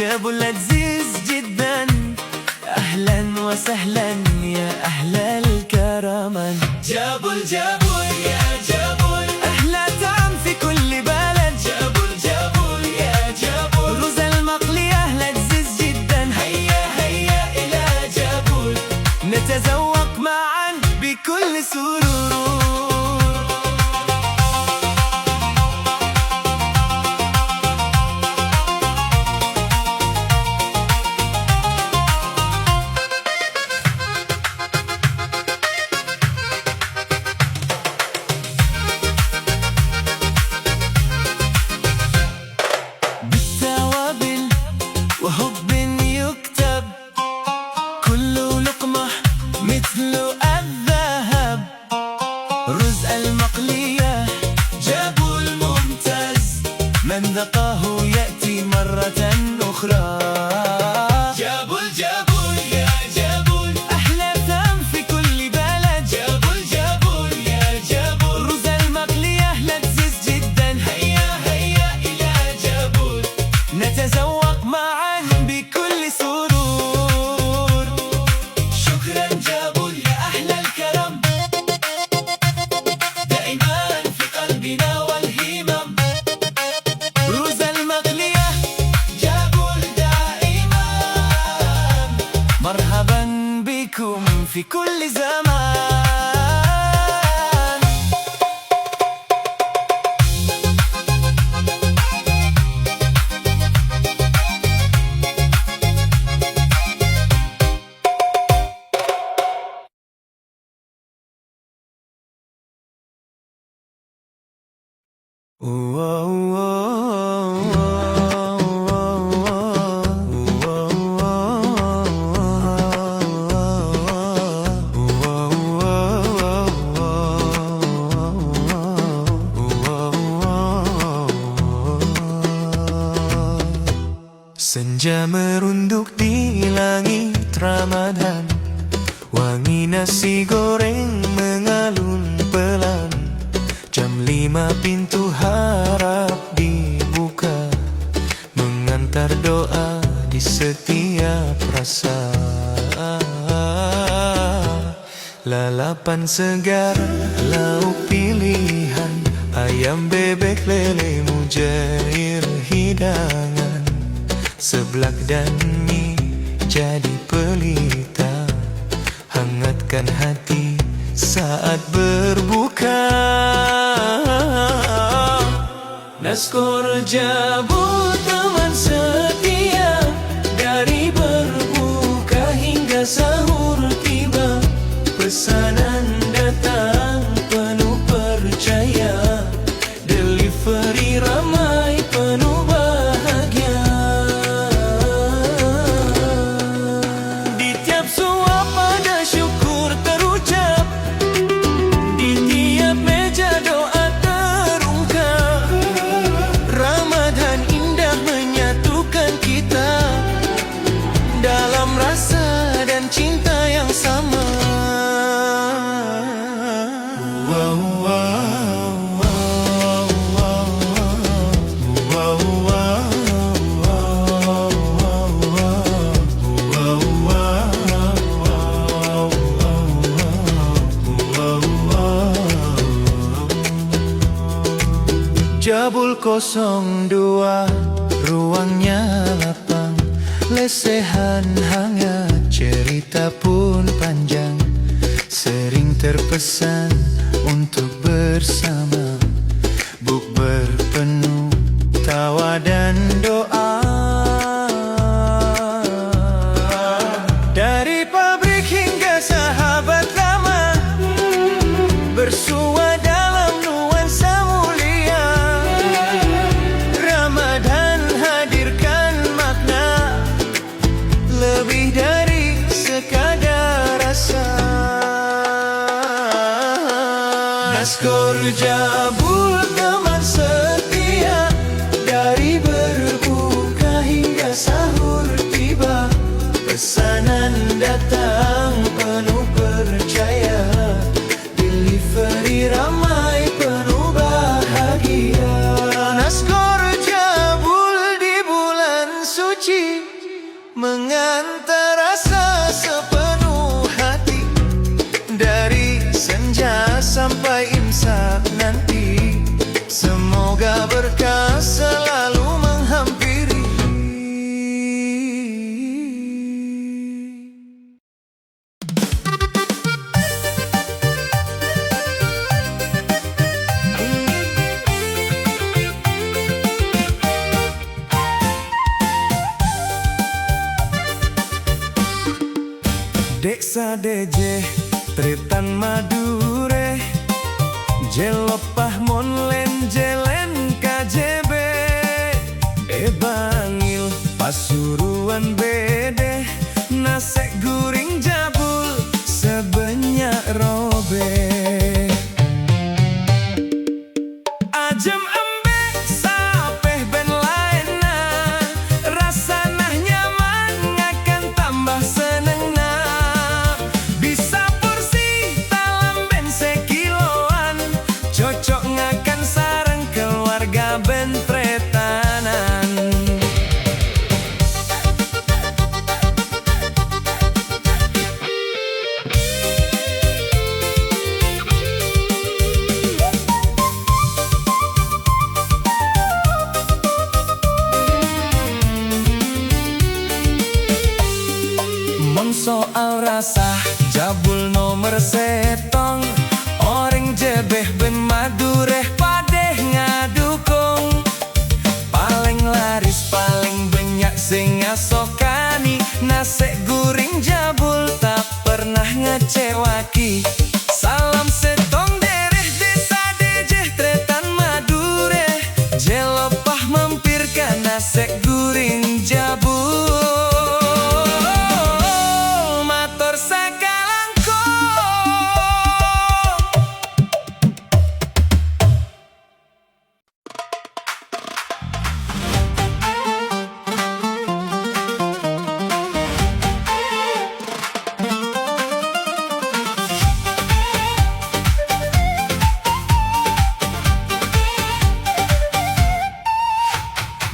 جابوا لذيذ جدا. أهلا وسهلا يا أهل الكرم. جابوا الجابول يا جابول، أحلى طعم في كل بلد. جابوا الجابول يا جابول، رز المقلية لذيذ جدا. هيا هيا إلى جابول، نتذوق معا بكل سرور. وحب يكتب، كل لقمة مثل الذهب. رز المقلية جابوا الممتاز، من ذقاه يأتي مرة أخرى. جابوا الجابول يا جابول، أحلى طعم في كل بلد. جابوا الجابول يا جابول، رز المقلية لذيذ جدا. هيا هيا إلى جابول، نتذوق معا بكل سرور. شكرا جابول يا أحلى الكرم، دائما في قلبنا والهمم. رز المقلية جابول دائما، مرحبا بكم في كل زمان. Senja merunduk di langit Ramadan, wangi nasi goreng mengalun pelan. Jam 5 pintu harap dibuka, mengantar doa di setiap rasa. Lalapan segar, lauk pilihan, ayam bebek lele mujair hidangan. Seblak dan mie jadi pelita, hangatkan hati saat berbuka. Naskor Jabul teman setia, dari berbuka hingga sahur tiba. Pesanan datang penuh percaya, delivery ramai penuh bahagia. Di tiap suap ada syukur terucap, di tiap meja doa terungkap. Ramadan indah menyatukan kita dalam rasa dan cinta yang sama. Jabul 02, ruangnya lapang, lesehan hangat, cerita pun panjang. Sering terpesan untuk bersama, bukber penuh tawa dan doa. Dari pabrik hingga sahabat lama, bersua dalam nuansa mulia. Ramadan hadirkan makna lebih dari sekadar rasa. Naskor suci, mengantar rasa sepenuh hati. Dari senja sampai imsak nanti, semoga berkah selalu menghampiri. Deksa DJ Tritan Madure, Jelopah Monlen Jelen KJB, Bangil Pasuruan Bede, Nasek Guring Jabul sebanyak robe. Ajem embek sapeh ben laena, rasanah nyaman ngakan tambah seneng nah. Bisa porsi talam ben sekiloan, cocok ngakan sareng keluarga ben tretanan. Soal rasa jabul nomor setong, orang jebeh ben madureh padeh ngadukung. Paling laris paling banyak sing ngasokani, nasek guring jabul tak pernah ngecewaki. Salam setong dereh desa dejeh Tretan Madure, Jelopah mampir ka nasek guring jabul.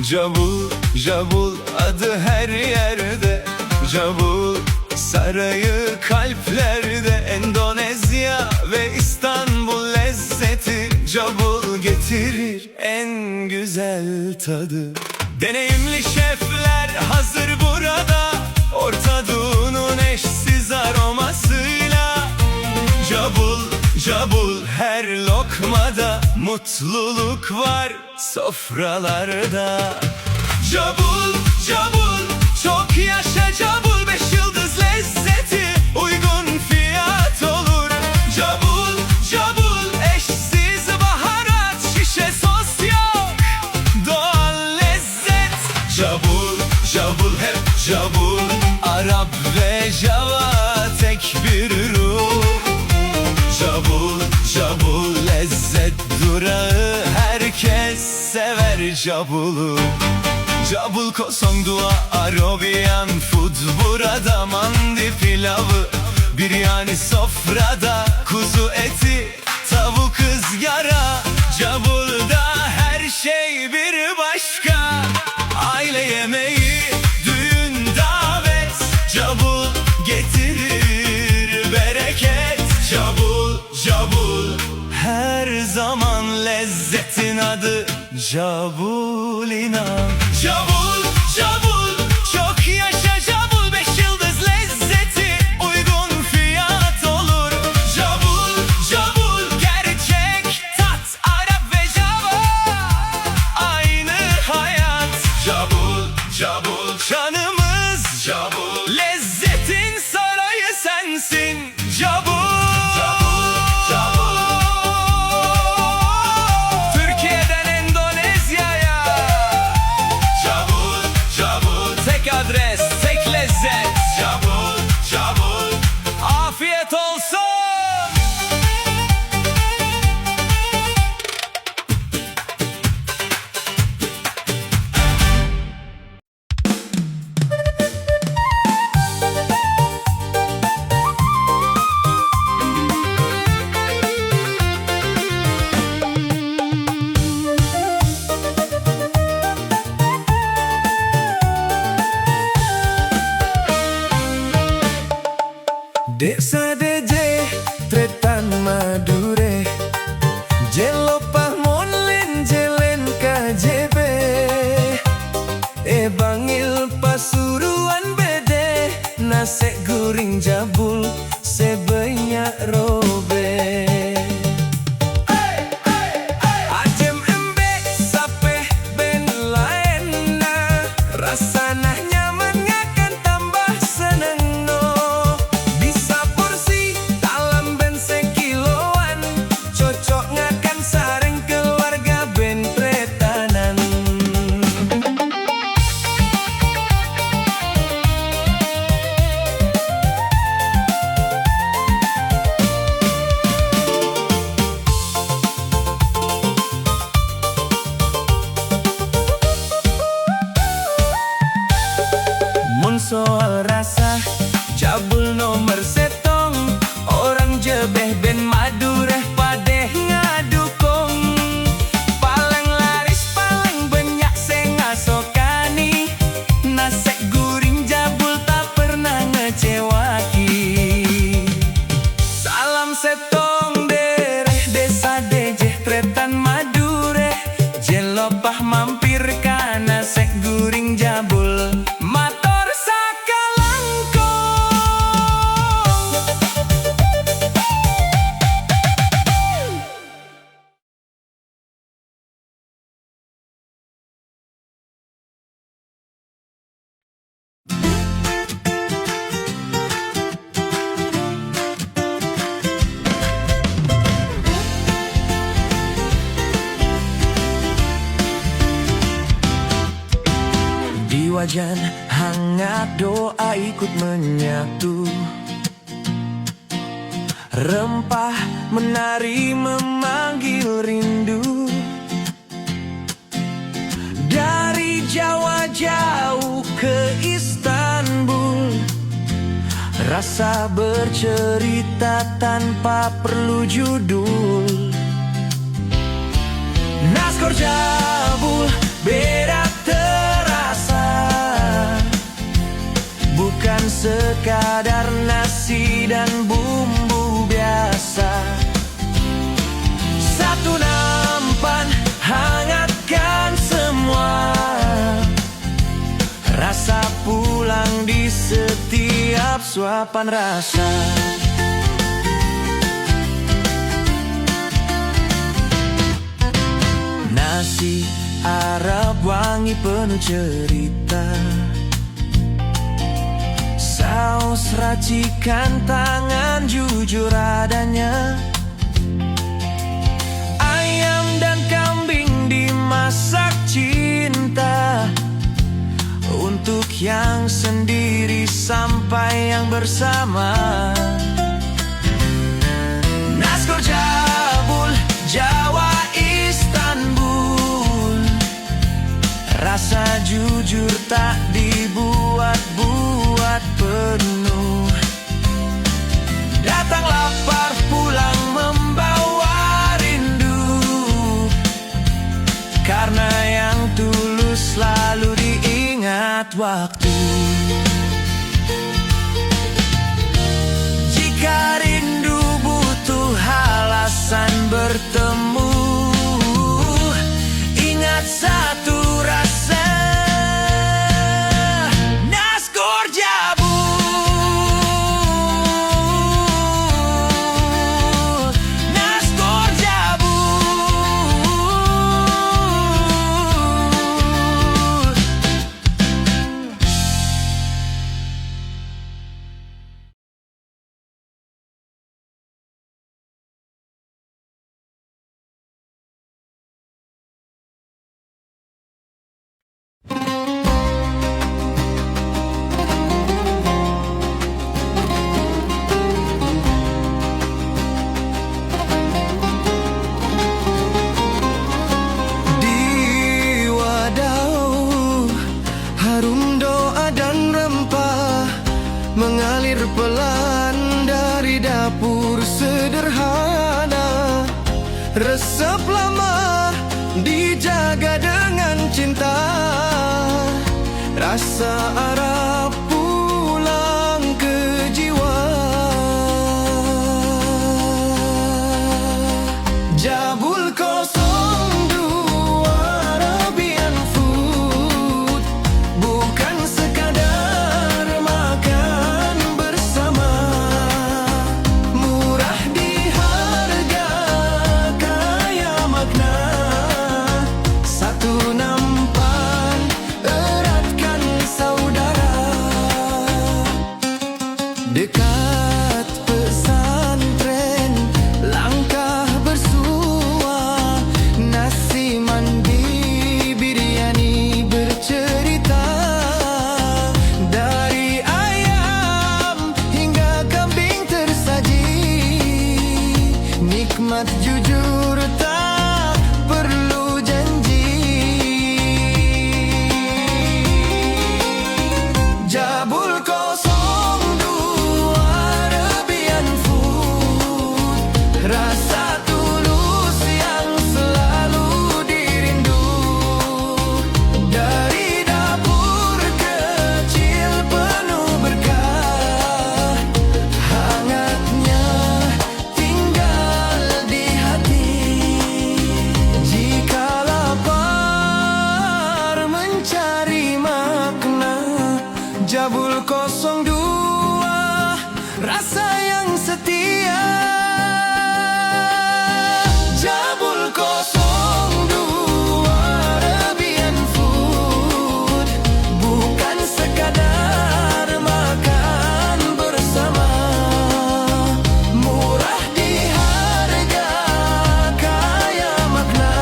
Jabul, Jabul adı her yerde, Jabul sarayı kalplerde. Endonezya ve İstanbul lezzeti, Jabul getirir en güzel tadı. Deneyimli şefler hazır burada, Orta Doğu'nun eşsiz aromasıyla. Jabul, Jabul her lokmada, mutluluk var sofralarda. Jabul, Jabul çok yaşa Jabul, 5 yıldız lezzeti, uygun fiyat olur. Jabul, Jabul eşsiz baharat, şişe sos yok, doğal lezzet. Jabul, Jabul hep Jabul, Arap ve Java tek bir ruh. Jabul, Jabul lezzet durağı, herkes sever Jabul'u. Jabul Kosongdua Arabian food, burada mandi pilavı, biryani sofrada, kuzu eti, tavuk ızgara. Jabul'da her şey bir başka, aile yemeği, düğün davet, Jabul getirir bereket. Jabul, Jabul her zaman lezzetin adı, Jabul inan. Jabul, Jabul çok yaşa Jabul, 5 yıldız lezzeti, uygun fiyat olur. Jabul, Jabul gerçek tat, Arap ve Java aynı hayat. Jabul, Jabul canımız Jabul, lezzetin sarayı sensin Jabul. Adres, tek lezzet, Jabul, Jabul. Afiyet olsun. Desa deje tretan madure jelopah monlen jelen KJB bangil pasuruan bede nase guring jabul sebanyak robe. Ajem embe sape ben lain na rasanah nyaman ngakan tambah seneng no. Bisa porsi dalam ben sekiloan cocok ngakan sareng keluarga ben pretanan. Soal rasa jabul nomor setong orang jebeh ben madureh padeh ngadukong paling laris paling banyak sing ngasokani nasek guring jabul tak pernah ngecewaki. Salam setong dereh desa dejeh tretan madureh jelopah mampir ka nasek guring jabul mator wajan hangat doa ikut menyatu, rempah menari memanggil rindu. Dari Jawa jauh ke Istanbul, rasa bercerita tanpa perlu judul. Naskor jabul beda terasa, bukan sekadar nasi dan bumbu biasa. Satu nampan hangatkan semua, rasa pulang di setiap suapan rasa. Nasi Arab wangi penuh cerita, saus racikan tangan jujur adanya. Ayam dan kambing dimasak cinta, untuk yang sendiri sampai yang bersama. Naskor jabul Jawa Istanbul, rasa jujur tak dibuat-buat penuh. Datang lapar pulang membawa rindu, karena yang tulus selalu diingat waktu. Jika rindu butuh alasan bertemu, ingat satu rasa. Naskor jabul, Naskor jabul. Mengalir pelan dari dapur sederhana, resep lama dijaga dengan cinta. Rasa Arab pulang ke jiwa. Jabul 02, rasa yang setia. Jabul 02, Arabian food, bukan sekadar makan bersama. Murah di harga, kaya makna.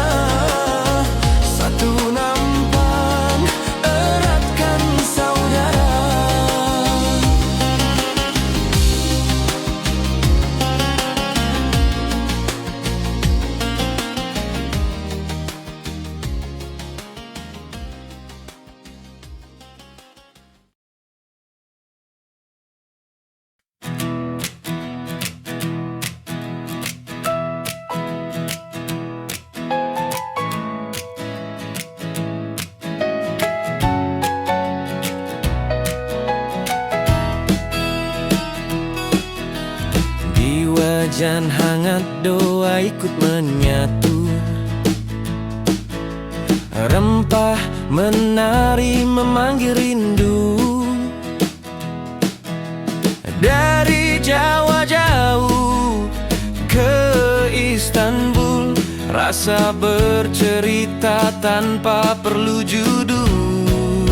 Satu nampan, eratkan saudara. Di wajan hangat doa ikut menyatu, rempah menari memanggil rindu. Dari Jawa jauh ke Istanbul, rasa bercerita tanpa perlu judul.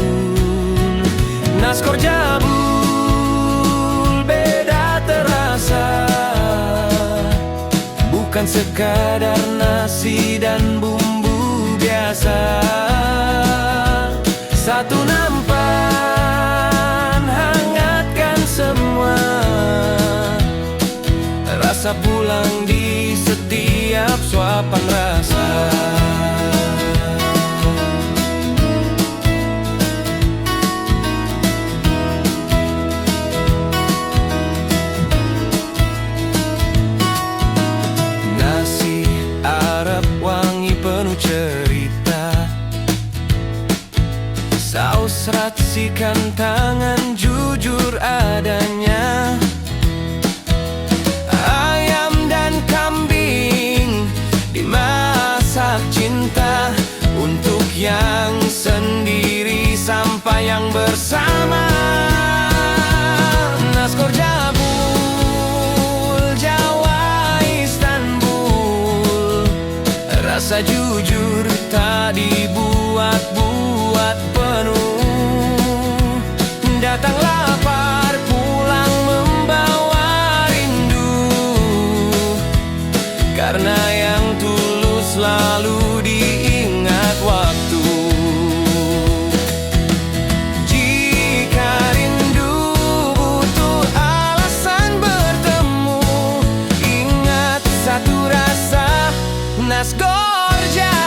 Naskor Jabul beda terasa, bukan sekadar nasi dan bumbu biasa. Satu nampan, hangatkan semua. Rasa pulang di setiap suapan rasa. Nasi Arab wangi penuh cerita, saus racikan tangan jujur adanya. Ayam dan kambing dimasak cinta, untuk yang sendiri sampai yang bersama. Naskor Jabul, Jawa Istanbul, rasa jujur tak dibuat-buat penuh. Datang lapar, pulang membawa rindu, karena yang tulus selalu diingat waktu. Jika rindu butuh alasan bertemu, ingat satu rasa, Naskor Jabul.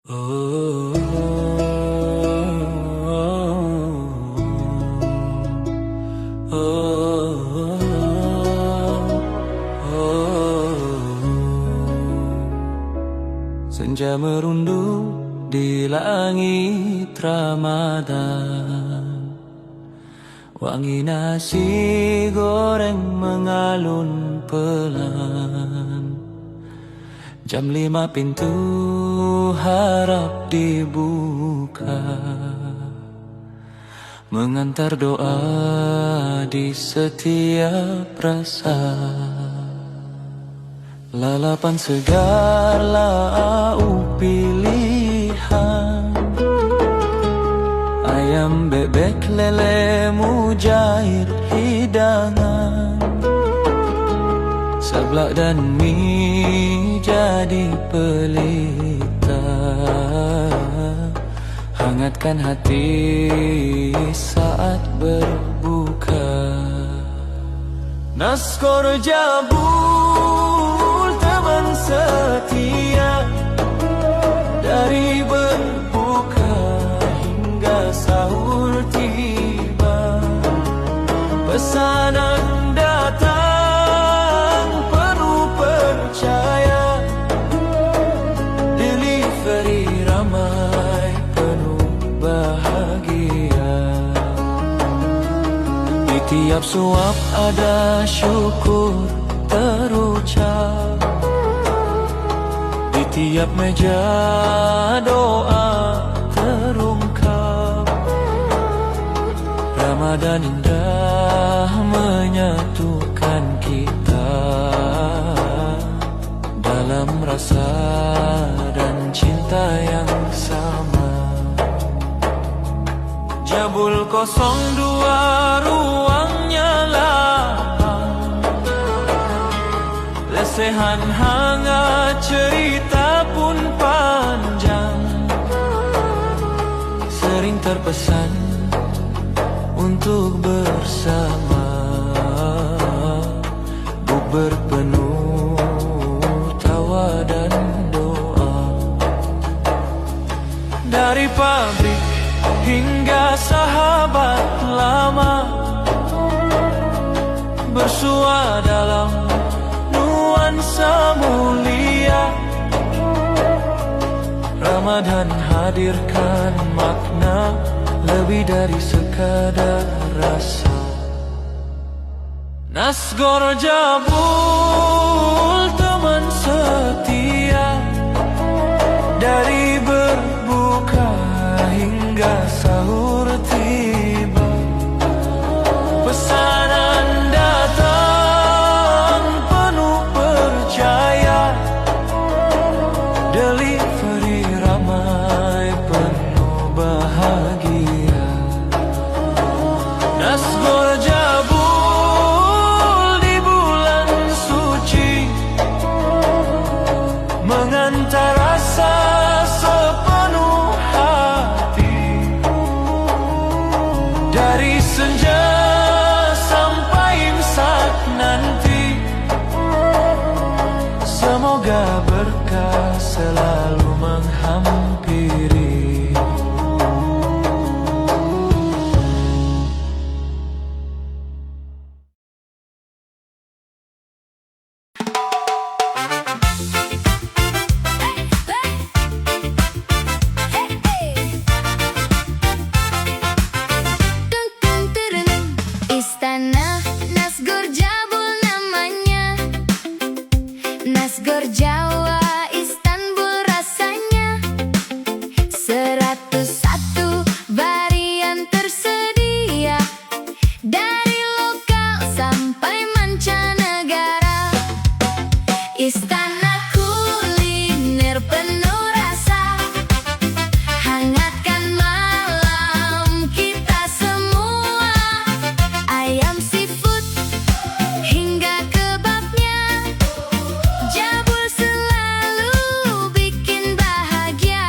Oh, oh, oh, senja merunduk di langit Ramadan, wangi nasi goreng mengalun pelan. Jam 5 pintu harap dibuka, mengantar doa di setiap rasa. Lalapan segar lauk pilihan, ayam bebek lele mujair hidangan, seblak dan mie jadi pelita, hangatkan hati saat berbuka. Naskor Jabul teman setia, dari berbuka hingga sahur tiba, pesanan datang penuh percaya, delivery ramai penuh bahagia. Di tiap suap ada syukur terucap, di tiap meja doa terungkap. Ramadan indah menyatukan kita dalam rasa dan cinta yang sama. Jabul 02 ruangnya lapang, lesehan hangat cerita pun panjang, sering terpesan untuk bersama. Bukber penuh tawa dan doa, dari pabrik hingga sahabat lama, bersua dalam nuansa mulia. Ramadan hadirkan makna lebih dari sekadar rasa. Naskor Jabul teman setia, dari berbuka hingga sahur tiba, pesanan datang penuh percaya, delivery ramai penuh bahagia. Naskor Jabul di bulan suci mengantar rasa sepenuh hati, dari senja sampai imsak nanti. Semoga berkah selalu menghampiri. Istana Naskor Jabul namanya, Naskor Jawa Istanbul rasanya. 101 varian tersedia, dari lokal sampai mancanegara. Istana kuliner penuh rasa, hangatkan malam kita semua. Ayam seafood hingga kebabnya, Jabul selalu bikin bahagia.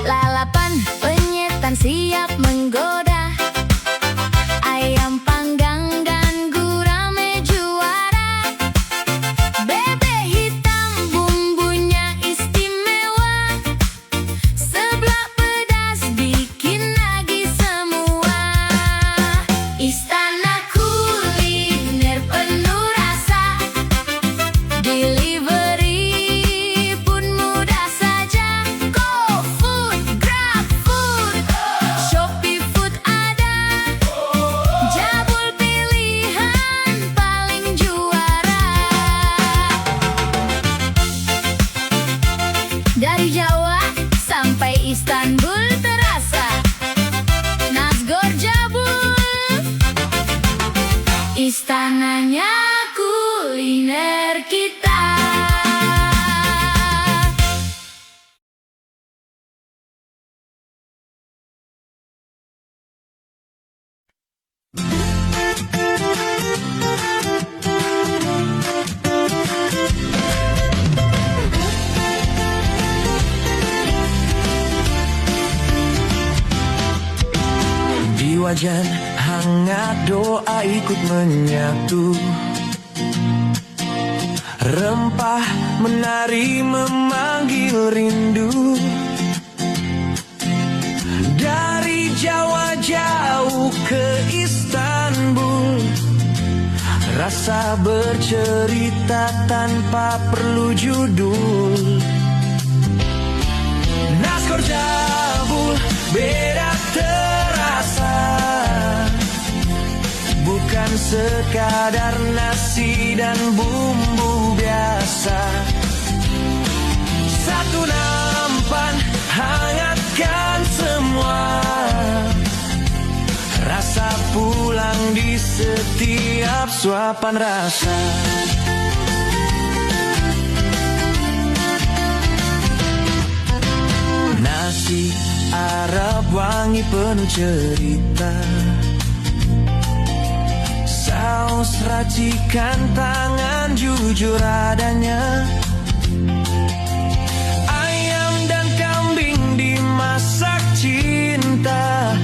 Lalapan penyetan siap menggoda, ayam panggang dan gurame juara. Bebek hitam bumbunya istimewa, seblak pedas bikin nagih semua. Istana kuliner penuh rasa, delivery pun mudah saja. GoFood, GrabFood, Shopee Food ada, Jabul pilihan paling juara. Dari Jawa sampai Istanbul terasa, Naskor Jabul, istananya kuliner kita. Di wajan hangat doa ikut menyatu. Rempah menari memanggil rindu. Dari Jawa jauh ke Istanbul, rasa bercerita tanpa perlu judul. Nasgor Jabul beda terasa, bukan sekadar nasi dan bumbu biasa. Satu nampan hangatkan semua, rasa pulang di setiap suapan rasa. Nasi Arab wangi penuh cerita, saus racikan tangan jujur adanya. Ayam dan kambing dimasak cinta,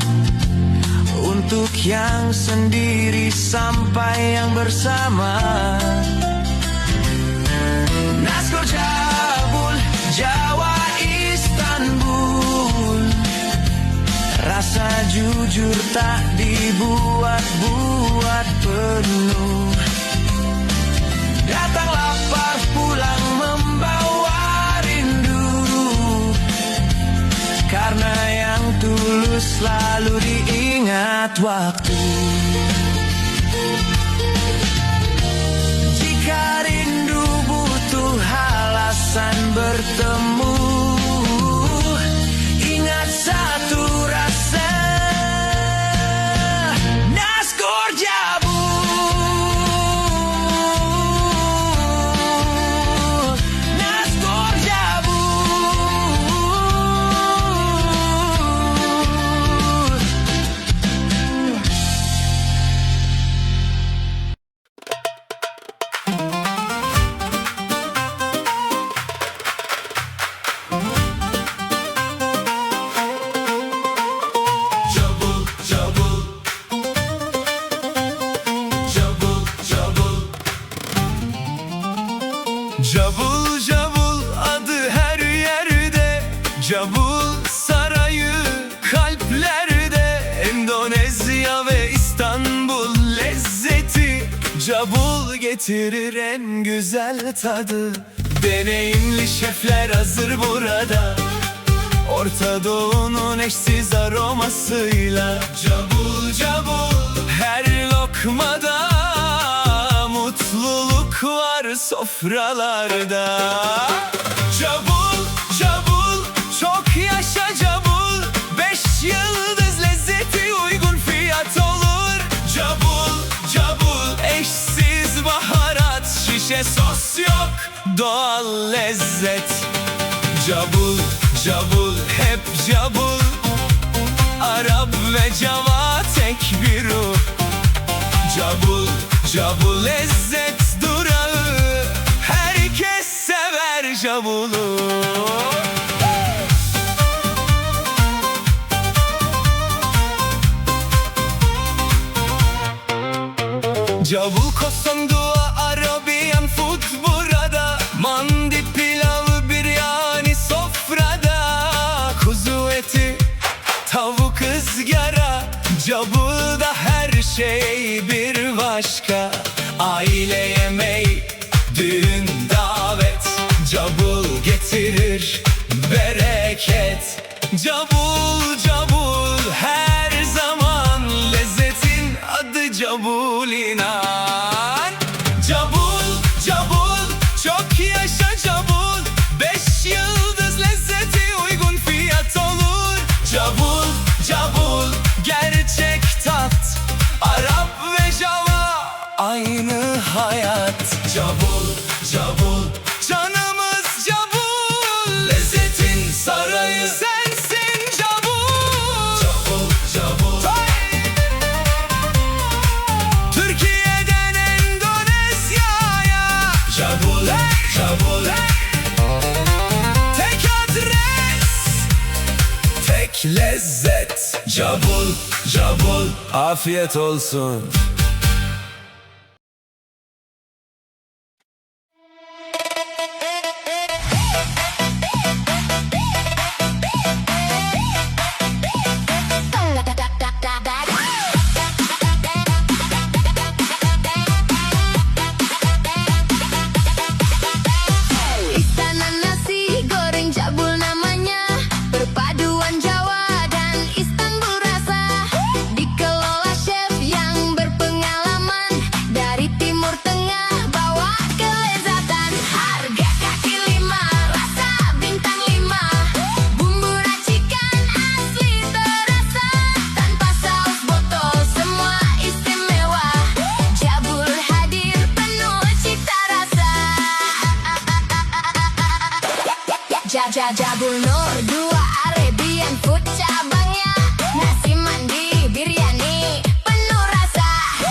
untuk yang sendiri sampai yang bersama. Nasgor Jabul, Jawa Istanbul, rasa jujur tak dibuat-buat penuh. Datang lapar pulang membawa rindu, karena yang tulus selalu diingat waktu. Jika rindu butuh alasan bertemu, ingat satu rasa. Nasgor Jabul, Nasgor Jabul. Cabul cabul adı her yerde, Cabul sarayı kalplerde. Endonezya ve İstanbul lezzeti, Cabul getirir en güzel tadı. Deneyimli şefler hazır burada, Orta Doğu'nun eşsiz aromasıyla. Cabul cabul her lokmada, mutluluk var sofralarda. Cabul cabul çok yaşa Cabul, 5 yıldız lezzeti uygun fiyat olur. Cabul cabul eşsiz baharat, şişe sos yok, doğal lezzet. Cabul cabul hep Cabul, Arap ve Cava tek bir ruh. Cabul cabul lezzet durağı, herkes sever Cabul'u. Cabul Koson Dua Arabian food burada, mandi pilavı biryani sofrada. Kuzu eti tavuk ızgara, Cabul'da her şey bir başka. Aile yemeği, düğün davet, Cabul getirir bereket. Cabul cabul her zaman, lezzetin adı Cabul inan. Cabul cabul çok yaşa Cabul, 5 yıldız lezzeti uygun fiyat olur. Cabul cabul gerçek tat, Arap ve Java aynı hayat. Cabul cabul canımız Cabul, lezzetin sarayı sensin Cabul. Cabul cabul Türkiye'den Endonezya'ya, Cabul Cabul tek adres, tek lezzet. Cabul Cabul, afiyet olsun. Istana nasi goreng Jabul namanya, perpaduan Jawa dan Istanbul rasa. Dikelola chef yang berpengalaman, dari Timur Tengah bawa kelezatan. Harga kaki 5, rasa bintang 5, bumbu racikan asli terasa. Tanpa saus botol semua istimewa, Jabul hadir penuh cita rasa. Jabul Nur 2 Arabian Food cabangnya, nasi mandi biryani penuh rasa.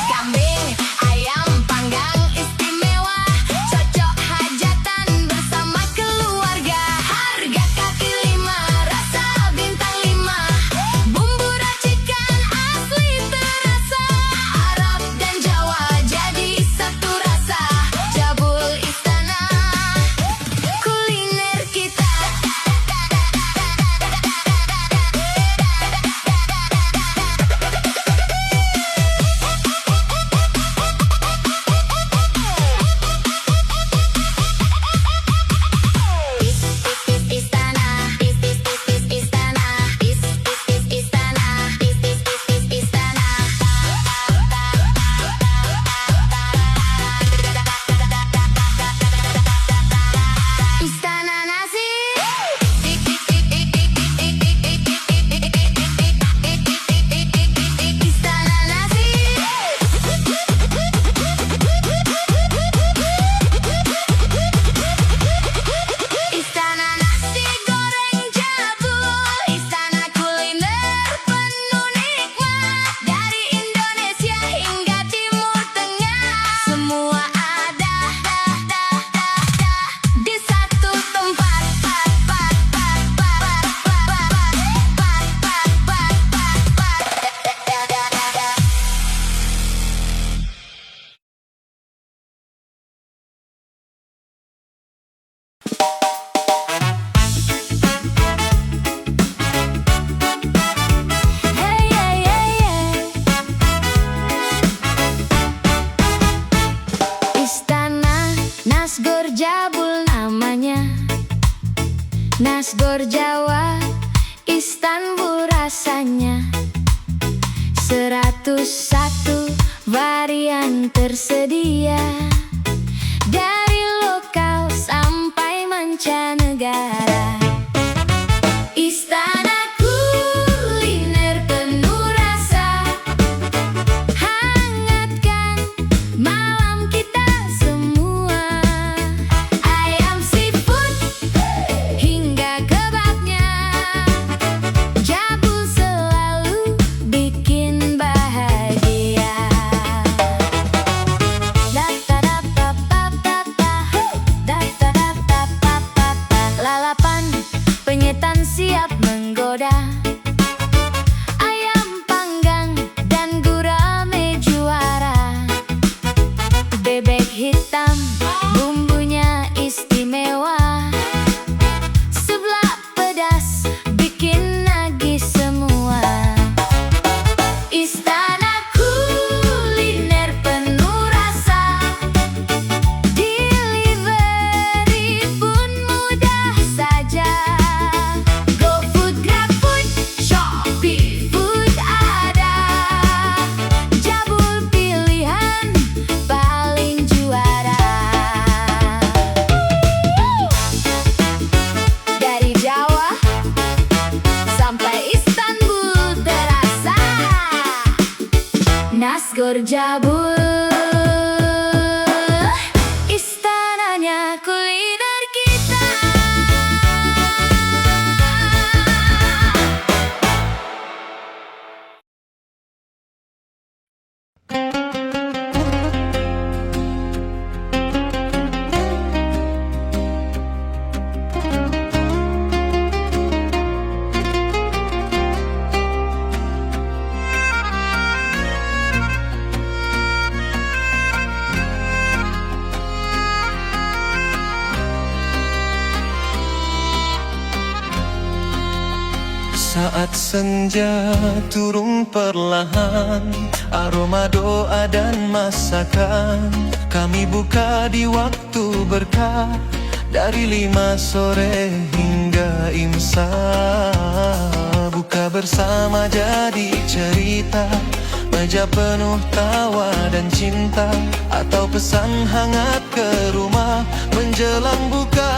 Kambing ayam panggang istimewa, cocok hajatan bersama keluarga. Harga kaki 5, rasa bintang 5, bumbu racikan asli terasa. Arab dan Jawa jadi satu rasa, Jabul Istana kuliner kita. Istana nasi. Istana nasi. Istana nasi goreng Jabul, istana kuliner penuh nikmat. Dari Indonesia hingga Timur Tengah, semua ada di satu tempat. Hey, hey, hey, hey. Istana Nasgor Jabul namanya, Nasgor Jawa Istanbul rasanya. 101 varian tersedia, dari lokal sampai mancanegara. Istana kuliner penuh rasa, hangatkan malam kita semua. Ayam seafood hingga kebabnya, Jabul selalu bikin bahagia. Lalapan penyetan siap menggoda, ayam panggang dan gurame juara. Bebek hitam bumbunya istimewa, seblak pedas bikin nagih semua. Istana kuliner penuh rasa, delivery pun mudah saja. GoFood, GrabFood, Shopee Food ada, Jabul pilihan paling juara. Dari Jawa sampai Istanbul terasa, Nasgor Jabul, istananya kuliner kita. Saat senja turun perlahan, aroma doa dan masakan kami buka di waktu berkah, dari 5 sore hingga imsak. Buka bersama jadi cerita, meja penuh tawa dan cinta, atau pesan hangat ke rumah menjelang buka.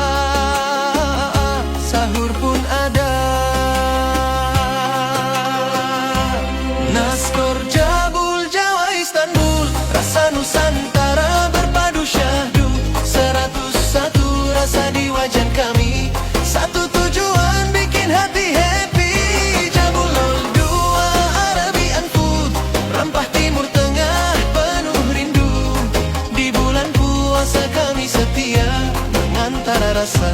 Sahur pun ada. Naskor Jabul Jawa Istanbul, rasa Nusantara berpadu syahdu. 101 rasa di wajan kami, satu tujuan bikin hati happy. Jabul 02 Arabian food, rempah timur tengah penuh rindu. Di bulan puasa kami setia mengantara rasa,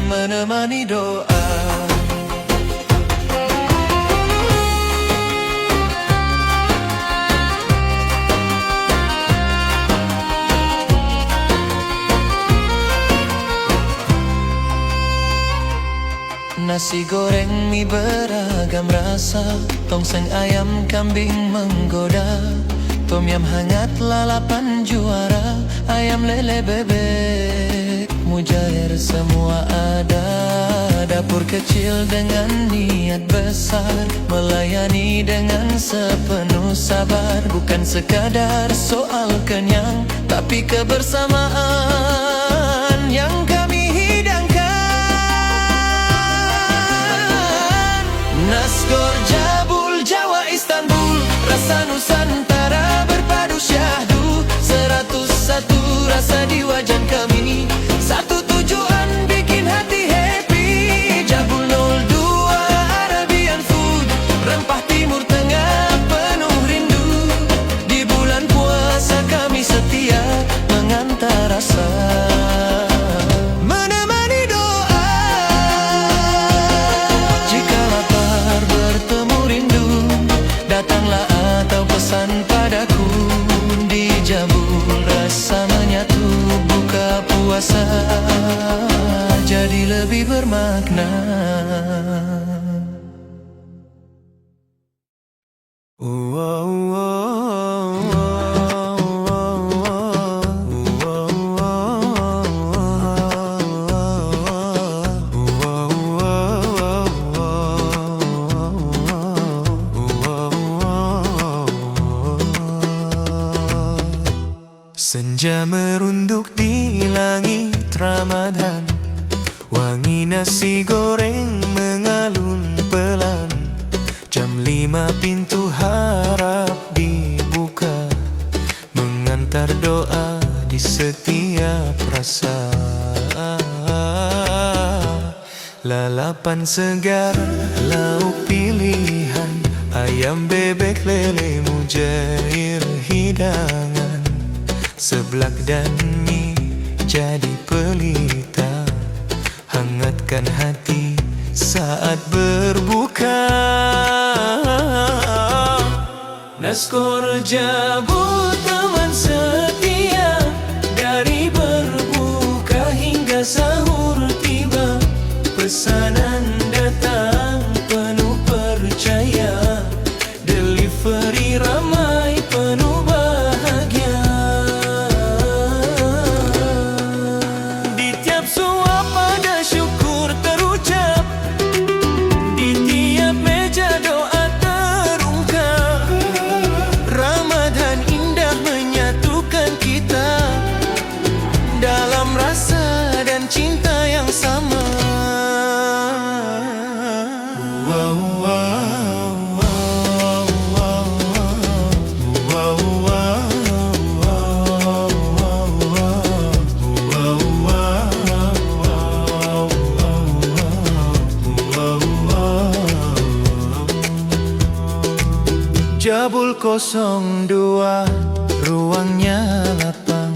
menemani doa. Nasi goreng mie beragam rasa, tongseng ayam kambing menggoda, tom yam hangat lalapan juara, ayam lele bebek mujair semua ada. Dapur kecil dengan niat besar, melayani dengan sepenuh sabar. Bukan sekadar soal kenyang, tapi kebersamaan yang kami hidangkan. Naskor Jabul Jawa Istanbul, rasa Nusantara berpadu syahdu. 101 rasa di wajan kami, satu tujuan bikin hati happy. Jabul 02 Arabian food, rempah timur tengah penuh rindu. Di bulan puasa kami setia mengantar rasa, menemani doa. Jika lapar bertemu rindu, datanglah atau pesan padaku. Di Jabul rasa menyatu, buka puasa jadi lebih bermakna. Senja merunduk di langit Ramadan, wangi nasi goreng mengalun pelan. Jam 5 pintu harap dibuka, mengantar doa di setiap rasa. Lalapan segar, lauk pilihan, ayam bebek lele mujair hidangan. Seblak dan mie jadi pelita, hangatkan hati saat berbuka. Naskor Jabul teman setia, dari berbuka hingga sahur tiba. Pesanan datang penuh percaya, delivery ramai penuh bahagia. Di tiap suap ada syukur terucap, di tiap meja doa terungkap. Ramadan indah menyatukan kita dalam rasa dan cinta yang sama. Jabul 02, ruangnya lapang,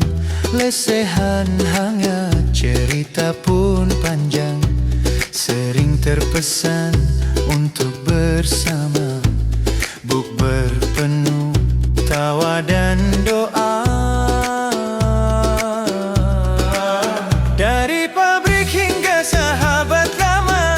lesehan hangat, cerita pun panjang. Sering terpesan untuk bersama, bukber penuh tawa dan doa. Dari pabrik hingga sahabat lama,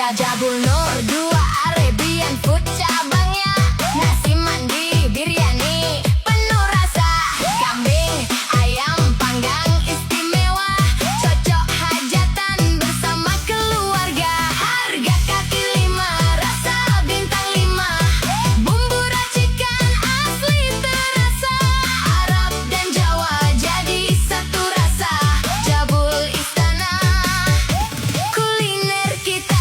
Tiga Jabul Nur, dua Arabian Food cabangnya. Nasi mandi, biryani, penuh rasa. Kambing, ayam panggang istimewa. Cocok hajatan bersama keluarga. Harga kaki lima, rasa bintang 5. Bumbu racikan asli terasa. Arab dan Jawa jadi satu rasa. Jabul Istana, kuliner kita.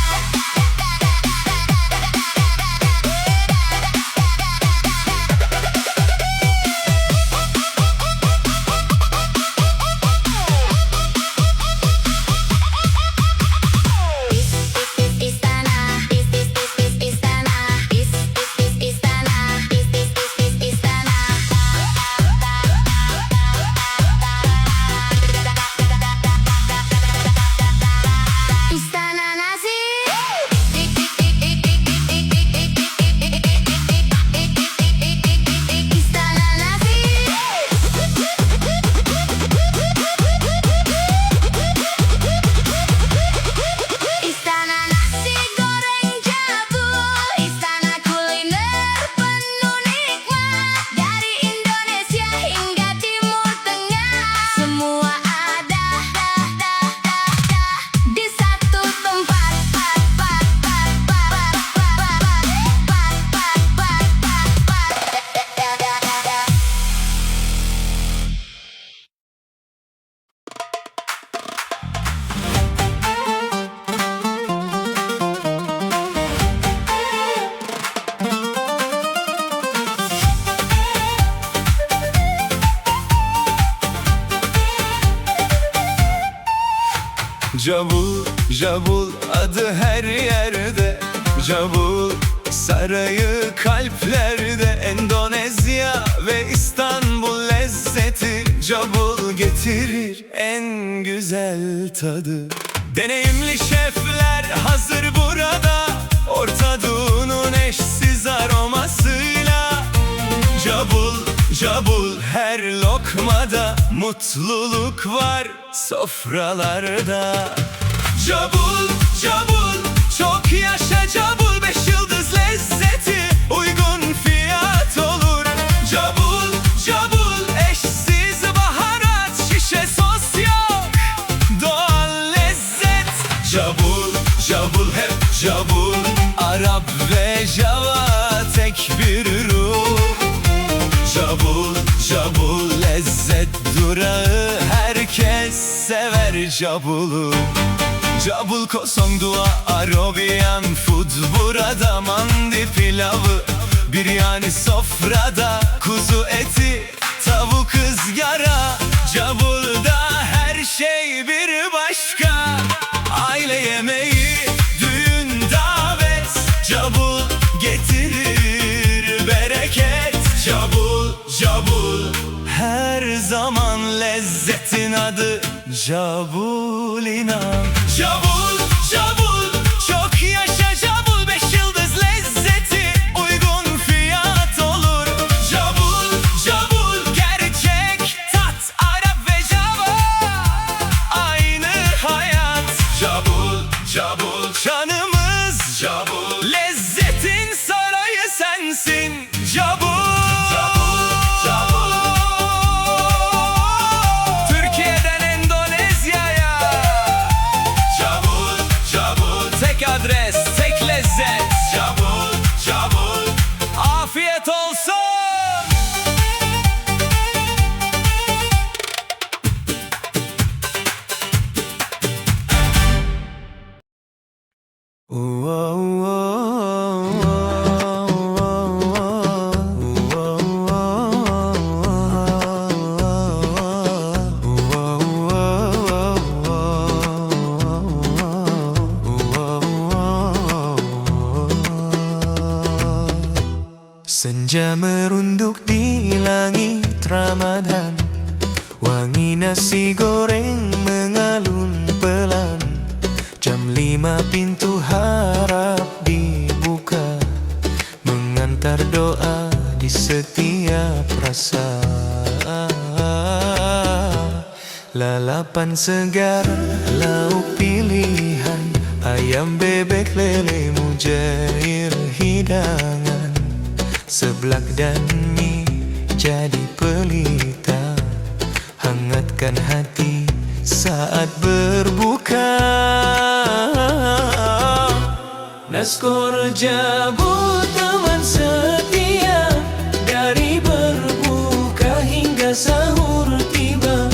Istana nasi. Istana nasi. Istana nasi goreng Jabul. Istana kuliner penuh nikmat. Dari Indonesia hingga Timur Tengah, semua ada di satu tempat. Jabul, Jabul adı her yerde. Jabul sarayı kalplerde. Endonezya ve İstanbul lezzeti. Jabul getirir en güzel tadı. Deneyimli şefler hazır burada. Orta Doğu'nun eşsiz aromasıyla. Jabul, Jabul her lokmada mutluluk var sofralarda. Jabul, Jabul çok yaşa Jabul, 5 yıldız lezzeti, uygun fiyat olur. Jabul, Jabul eşsiz baharat, şişe sos yok, doğal lezzet. Jabul, Jabul hep Jabul, Arap ve Java tek bir ruh. Jabul, Jabul lezzet durağı, herkes sever Jabul'u. Jabul kosong dua Arabian food, burada mandi pilavı, biryani sofrada, kuzu eti, tavuk ızgara. Jabul'da her şey bir başka, aile yemeği, düğün davet. Jabul getirir bereket. Jabul, Jabul her zaman lezzetin adı. Jabul inan. Jabul, Jabul çok yaşa Jabul, 5 yıldız lezzeti, uygun fiyat olur. Jabul, Jabul gerçek tat, Arap ve Java aynı hayat. Jabul, Jabul canımız Jabul, lezzetin sarayı sensin Jabul. Adres, tek lezzet. Jabul, Jabul. Afiyet olsun. Senja merunduk di langit Ramadan, wangi nasi goreng mengalun pelan. Jam 5 pintu harap dibuka, mengantar doa di setiap rasa. Lalapan segar, lauk pilihan, ayam Ayam bebek lele mujair hidangan, seblak dan mie jadi pelita, hangatkan hati saat berbuka. Naskor Jabul teman setia, dari berbuka hingga sahur tiba,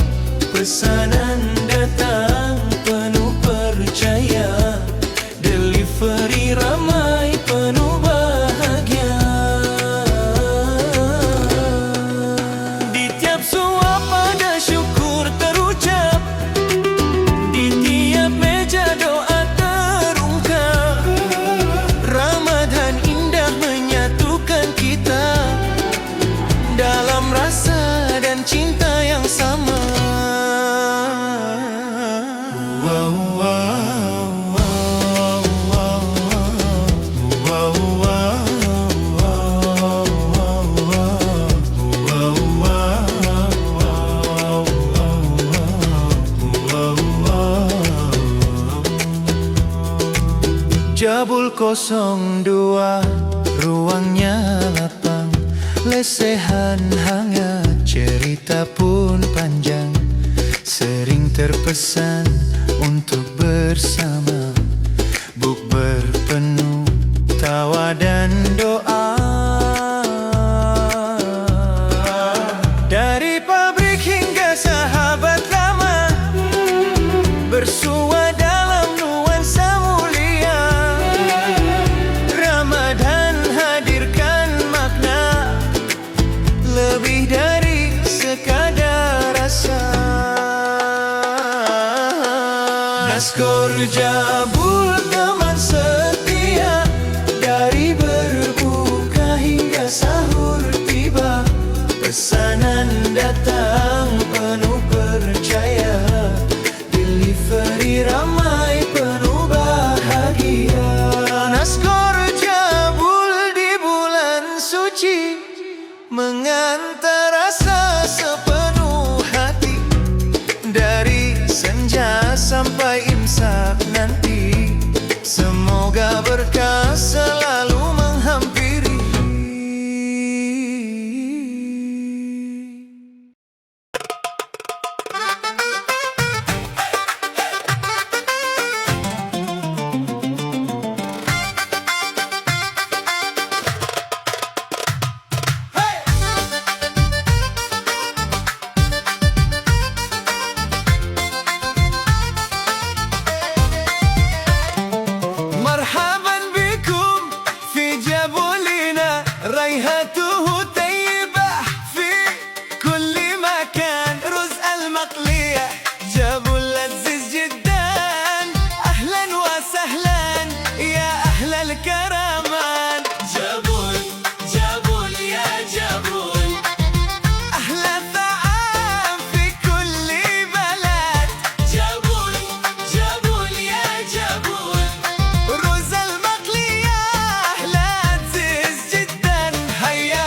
pesanan datang penuh percaya, delivery ramai penuh bahagia. Di tiap suap ada syukur terucap, di tiap meja doa terungkap. Ramadan indah menyatukan kita dalam rasa dan cinta yang sama. Jabul 02, ruangnya lapang, lesehan hangat, cerita pun panjang, sering terpesan untuk bersama, bukber penuh tawa dan doa. Dari pabrik hingga sahabat lama, bersua dalam nuansa mulia. Ramadan hadirkan makna lebih dari sekadar rasa. Naskor Jabul teman setia, dari berbuka hingga sahur tiba, pesanan datang penuh percaya, delivery ramai penuh bahagia. Naskor Jabul di bulan suci, mengantar rasa sepenuh hati, dari senja sampai imsak nanti. Semoga berkah selalu menghampiri. مرحبا بكم في جابولنا، ريحته طيبة في كل مكان. رز المقلية جابول لذيذ جدا، أهلا وسهلا يا أهل الكرمان. جابول جابول يا جابول، أحلى طعام في كل بلد. جابول جابول يا جابول، رز المقلية لذيذ جدا، هيا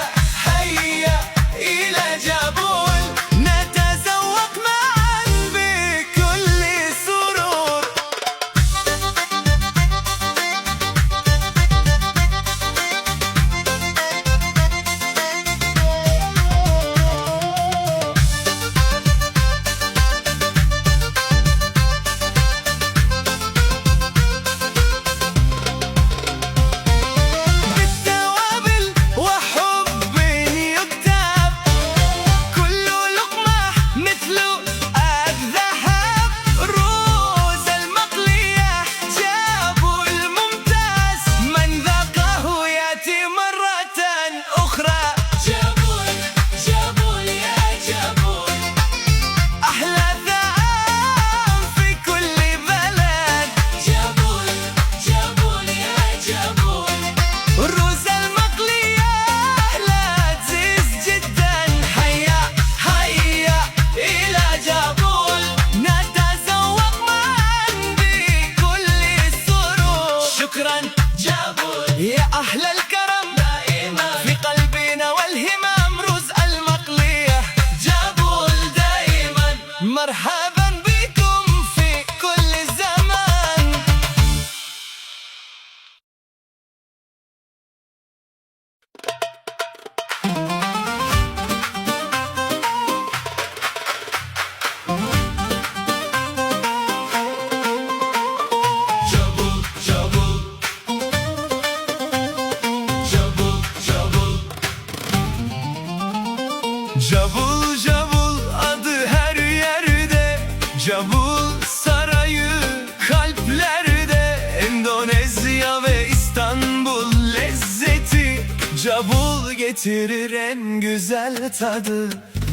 Cabul getirir en güzel tadı.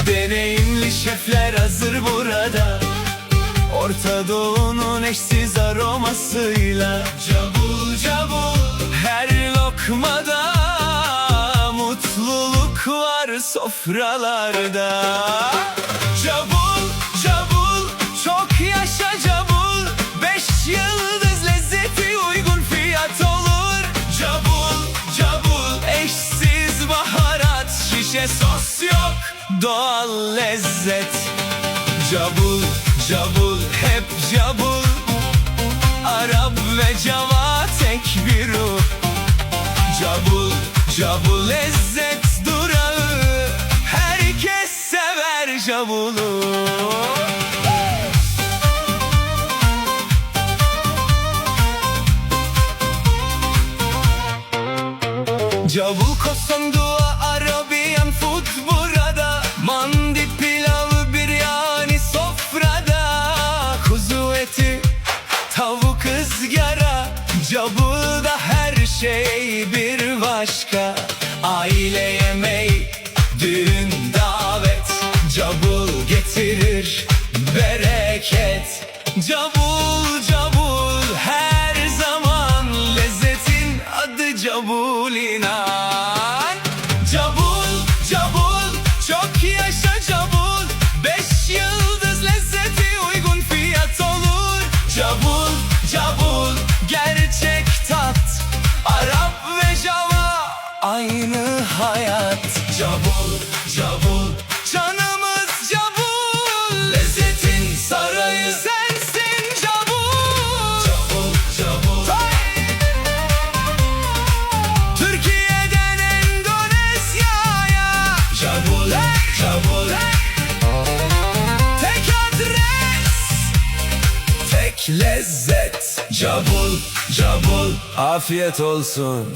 Deneyimli şefler hazır burada, Orta Doğu'nun eşsiz aromasıyla. Cabul cabul, her lokmada mutluluk var sofralarda. Cabul cabul, çok yaşa cabul. 5 yıldız lezzeti, uygun fiyat olur. Cabul cabul, eşsiz baharat, şişe sos yok, doğal lezzet. Cabul cabul, hep cabul. Arap ve Cava tek bir ruh. Cabul cabul, lezzet durağı. Herkes sever cabulu. Cabul koson dua, Arabian food burada. Mandi, pilav, biryani sofrada. Kuzu eti, tavuk ızgara. Cabulda her şey bir başka. Aile yemeği, düğün davet. Cabul getirir bereket. Cabul cabul, her zaman lezzetin adı cabul, inan. Cabul cabul, çok yaşa cabul. 5 yıldız lezzeti, uygun fiyat olur. Cabul cabul, gerçek tat. Arap ve Java aynı hayat. Cabul cabul, canımız cabul. Lezzetin sarayı sensin cabul. Cabul cabul, Türkiye'den Endonezya'ya. Cabul cabul, tek adres, tek lezzet. Cabul cabul, afiyet olsun.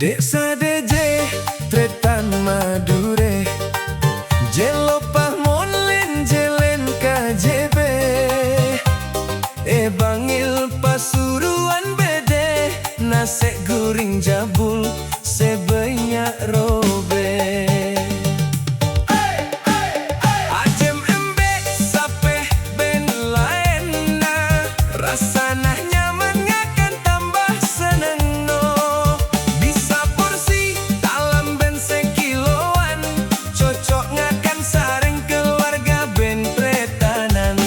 Desa DJ Tretan Madure, Jelopah Monlen Jelen KJB, Bangil Pasuruan Bede, Nasi guring jabul sebanyak robe. Ajem embe sape ben laena, rasana nyaman ngakan tambah seneng no. Bisa porsi dalam ben sekiloan, cocok ngakan sareng keluarga ben Tretanan.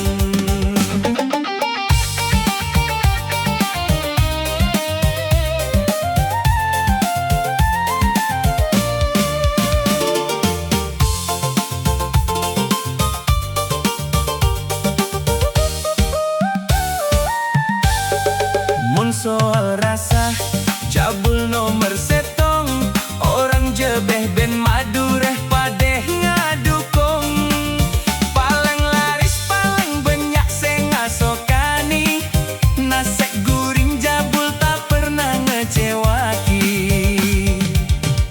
Mun soal rasa, cabul nomor setong. Orang jebeh ben Madureh padeh ngadukung. Paling laris, paling banyak sing ngasokani. Nasi guring jabul tak pernah ngecewaki.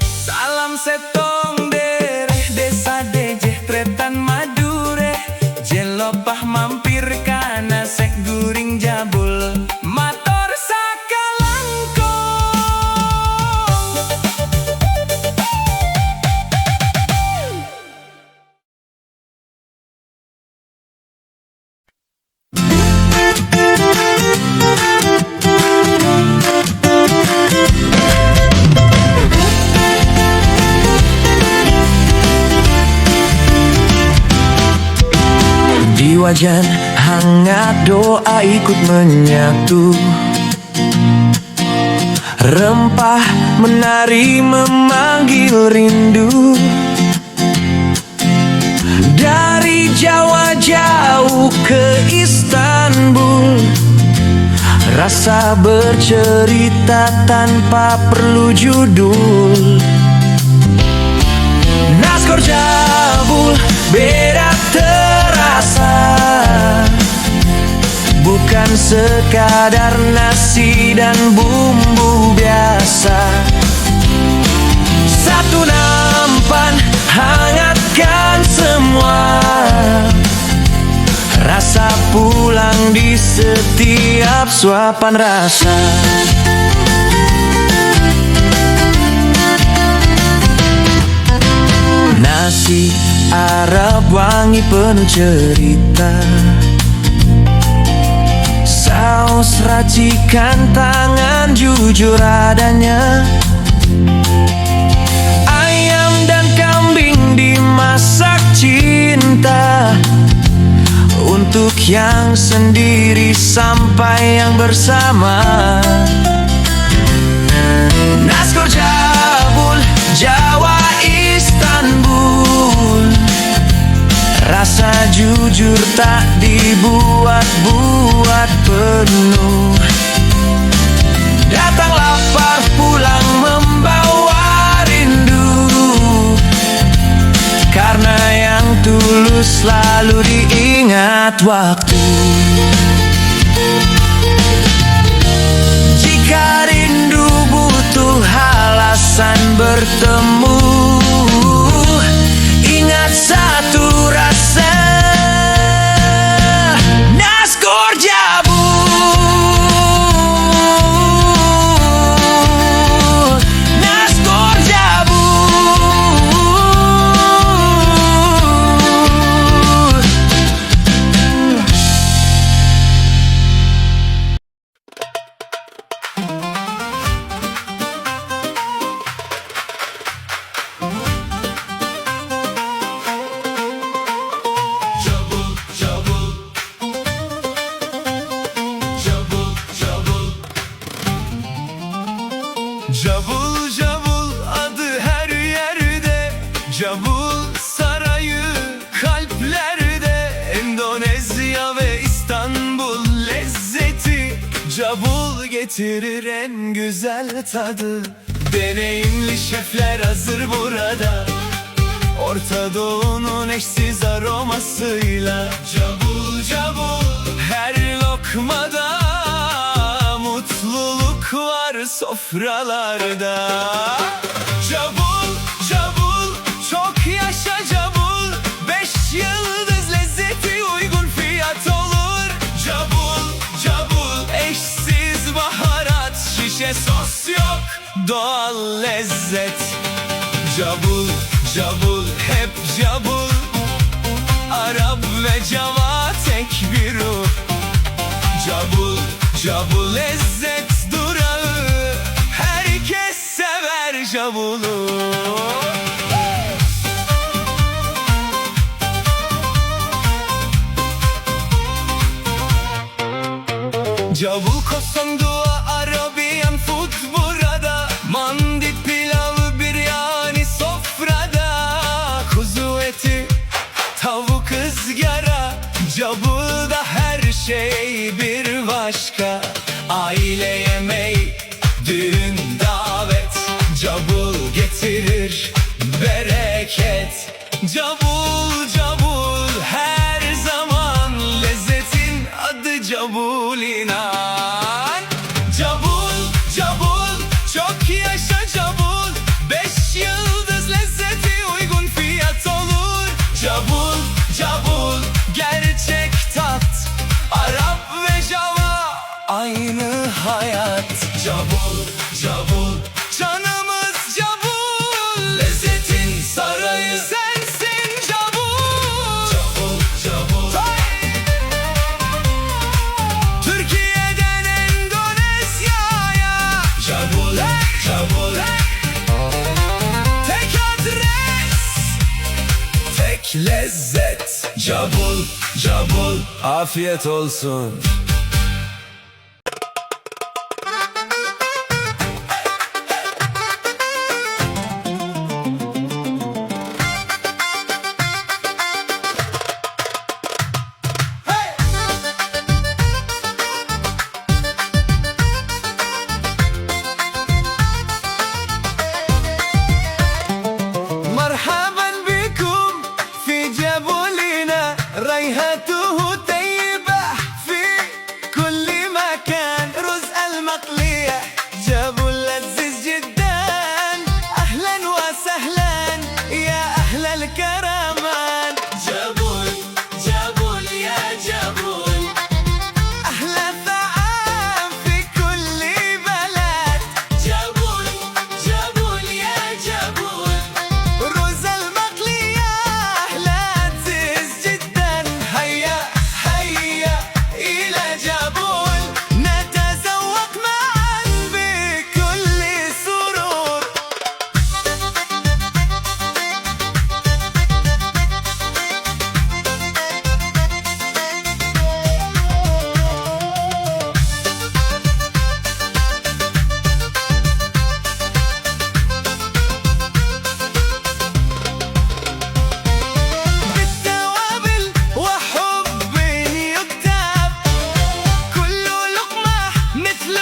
Salam setong dereh desa DJ Tretan Madure. Jelopah mampir ka nasi guring jabul. Mator sakalangkong. Di wajan hangat doa ikut menyatu. Rempah menari memanggil rindu. Dari Jawa jauh ke Istanbul, rasa bercerita tanpa perlu judul. Naskor jabul beda terasa, bukan sekadar nasi dan bumbu biasa. Satu nampan hangatkan semua, rasa pulang di setiap suapan rasa. Nasi Arab wangi penuh cerita, saus racikan tangan jujur adanya. Ayam dan kambing dimasak cinta, untuk yang sendiri sampai yang bersama. Nasgor Jabul, Jawa Istanbul, rasa jujur tak dibuat-buat penuh. Datang lapar, pulang membawa rindu, karena yang tulus selalu diingat waktu. Jika rindu butuh alasan bertemu, ingat satu rasa, Nasgor Jabul, Nasgor Jabul. Cabul cabul adı her yerde, Cabul sarayı kalplerde. Endonezya ve İstanbul lezzeti, Cabul getirir en güzel tadı. Deneyimli şefler hazır burada, Orta Doğu'nun eşsiz aromasıyla. Cabul cabul her lokmada, mutluluk var sofralarda. Cabul cabul çok yaşa Cabul, 5 yıldız lezzeti uygun fiyat olur. Cabul cabul eşsiz baharat, şişe sos yok, doğal lezzet. Cabul cabul hep Cabul, Arap ve Cava tek bir ruh. Cabul cabul lezzet durağı, herkes sever Cabul'u. Cabul Kosongdua Arabian food burada, mandi pilav biryani sofrada. Kuzu eti tavuk ızgara, Cabul'da her şey bir başka. Aile yemeği, düğün davet, Cabul getirir bereket. Cabul cabul her zaman, lezzetin adı Cabul inan. Cabul cabul çok yaşa Cabul, 5 yıldız lezzeti uygun fiyat olur. Cabul cabul gerçek tat, Arap ve Java aynı hayat. Cabul cabul canımız Cabul, lezzetin sarayı sensin Cabul. Cabul cabul Türkiye'den Endonezya'ya, Cabul cabul tek adres, tek lezzet. Cabul cabul afiyet olsun. مرحبا بكم في جبلنا، ريحته طيبة في المقلية جابوا لذيذ جدا. أهلا وسهلا يا أهل الكرمان. جابول جابول يا جابول، أحلى طعام في كل بلد. جابول جابول يا جابول، رز المقلية لذيذ جدا. هيا هيا إلى جابول، نتذوق معا بكل سرور. بالتوابل وحب يكتب، كل لقمة مثل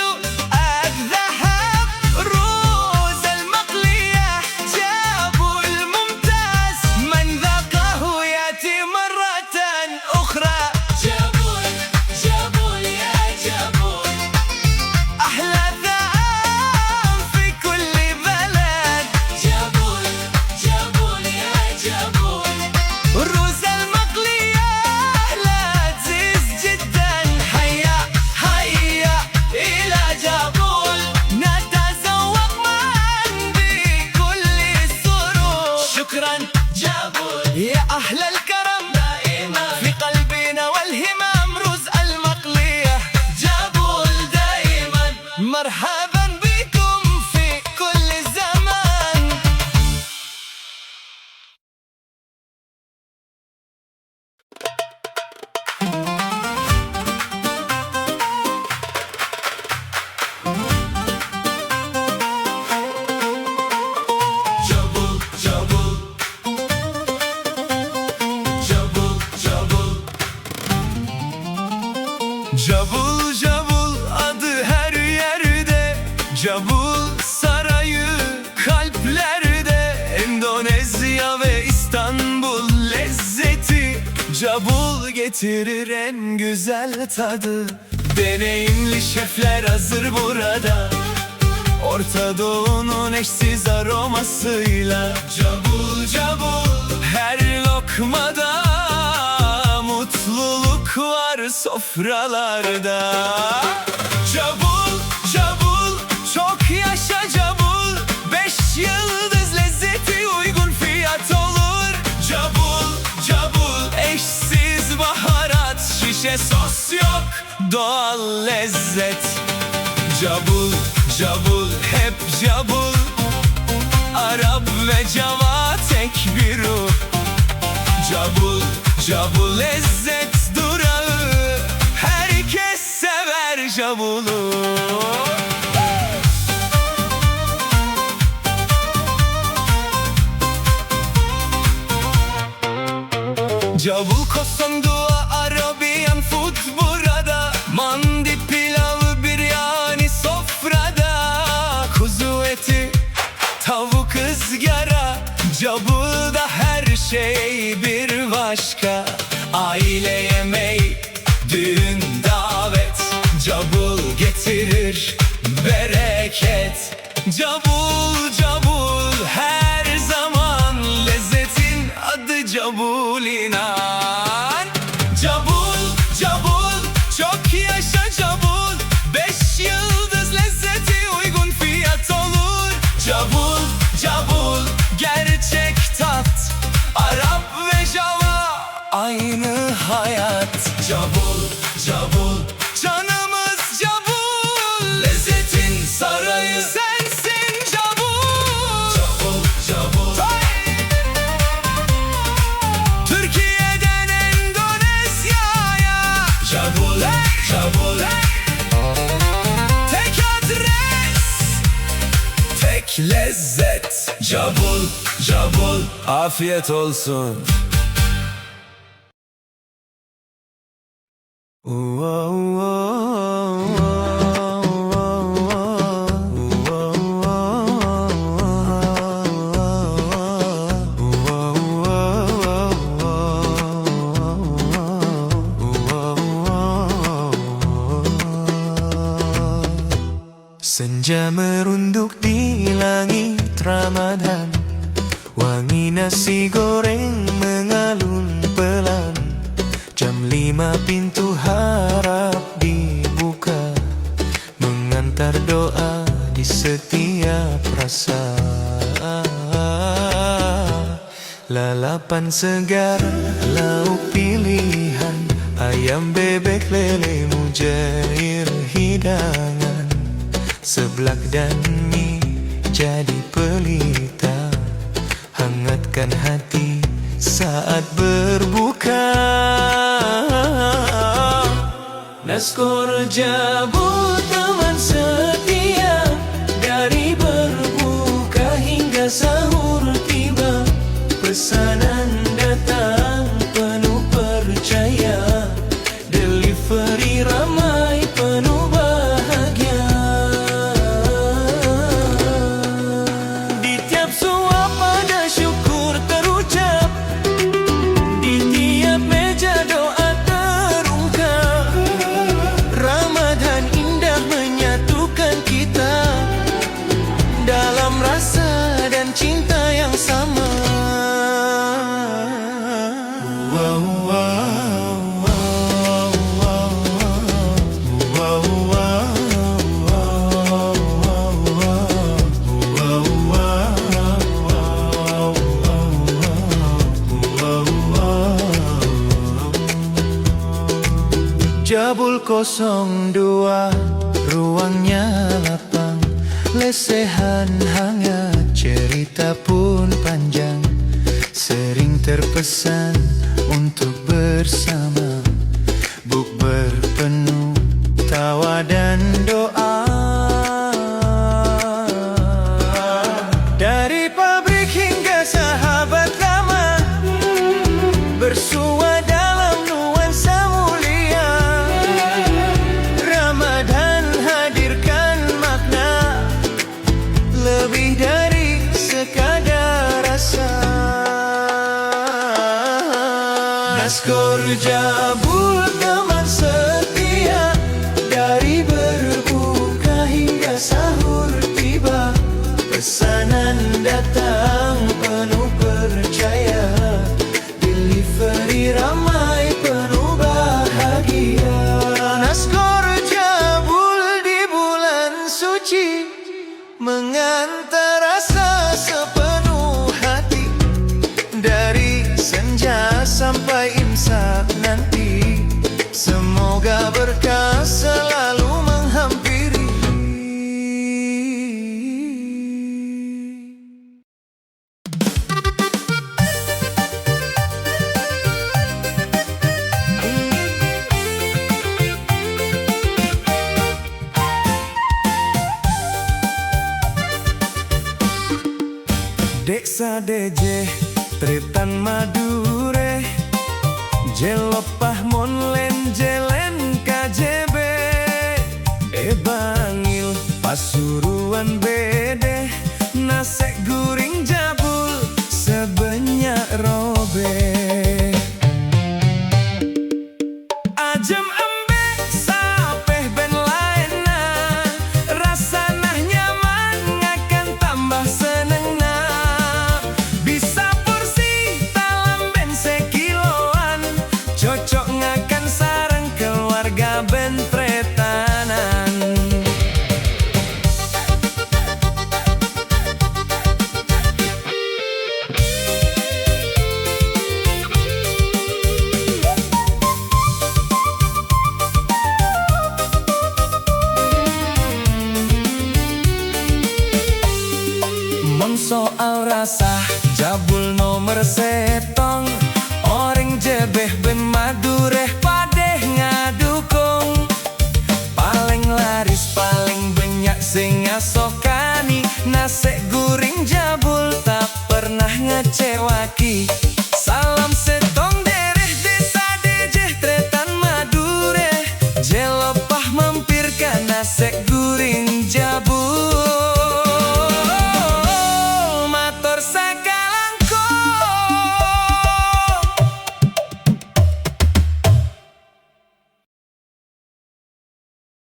الذهب. رز المقلية جابوا الممتاز، من ذاقه يأتي مرة أخرى. جابول جابول يا جابول، أحلى طعام في كل بلد. جابول جابول يا جابول، الرز المقلية لذيذ جدا. هيا هيا إلى جابول، نتذوق معا بكل سرور. شكرا جابول يا أهل الكرم، دائما في قلبنا والهمام. رز المقلية جابول دائما، مرحبا بكم في كل زمان. جابول جابول جابول جابول، Cabul cabul adı her yerde. Cabul sarayı kalplerde. Endonezya ve İstanbul lezzeti. Cabul getirir en güzel tadı. Deneyimli şefler hazır burada, Orta Doğu'nun eşsiz aromasıyla. Cabul cabul her lokmada, mutluluk var sofralarda. Cabul cabul çok yaşa Cabul, 5 yıldız lezzeti uygun fiyat olur. Cabul cabul eşsiz baharat, şişe sos yok, doğal lezzet. Cabul cabul hep cabul, Arap ve Cava tek bir ruh. Cabul cabul lezzet durağı, herkes sever cabulu. Cabul Kosongua Arabian food burada. Mandi pilavı biryani sofrada. Kuzu eti tavuk ızgara. Cabul'da her şey bir başka. Aile yemeği, düğün davet. Cabul getirir bereket. Cabul cabul her zaman lezzetin adı Cabul, inan. Cabul cabul çok yaşa Cabul, 5 yıldız lezzeti uygun fiyat olur. Cabul cabul gerçek tat, Arap ve Java aynı hayat. Cabul cabul canımız Cabul, lezzetin sarayı sensin Cabul. Cabul cabul Türkiye'den Endonezya'ya. Cabul cabul tek adres, tek lezzet. Cabul cabul afiyet olsun. Senja merunduk di langit Ramadan, wangi nasi goreng mengalun pelan. Jam 5 pintu harap dibuka, mengantar doa di setiap rasa. Lalapan segar, lauk pilihan, ayam bebek lele mujair hidangan. Seblak dan mie jadi pelita, hangatkan hati saat berbuka. Naskor Jabul teman setia, dari berbuka hingga sahur tiba. Pesanan datang penuh percaya, delivery ramai penuh bahagia. Di tiap suap ada syukur terucap, di tiap meja doa terungkap. Ramadan indah menyatukan kita dalam rasa dan cinta yang sama. Jabul 02, ruangnya lapang, lesehan hangat, cerita pun panjang. Sering terpesan untuk bersama, bukber penuh tawa dan doa. Dari pabrik hingga sahabat lama, bersua dalam nuansa mulia. Ramadan hadirkan makna lebih dari sekadar rasa. Naskor Jabul teman setia, dari berbuka hingga sahur tiba. Pesanan datang penuh percaya, delivery ramai penuh bahagia. Naskor Jabul di bulan suci, mengantar rasa sepenuh hati. Dari senja sampai imsak nanti, semoga berkah selalu menghampiri. Deksa DJ Tritan Madure, jelopah monlen jelen KJB, Bangil Pasuruan bede, nasek guring Jabul sebanyak robe. Ajem embek sapeh ben laena, rasanah nyaman ngakan tambah senengna. Bisa porsi talam ben sekiloan, cocok ngakan sareng keluarga bentretanan. Soal rasa Jabul nomor setong, orang jebeh ben Madureh padeh ngadukung. Paling laris paling banyak sing ngasokani, nasek guring Jabul tak pernah ngecewaki. Salam seto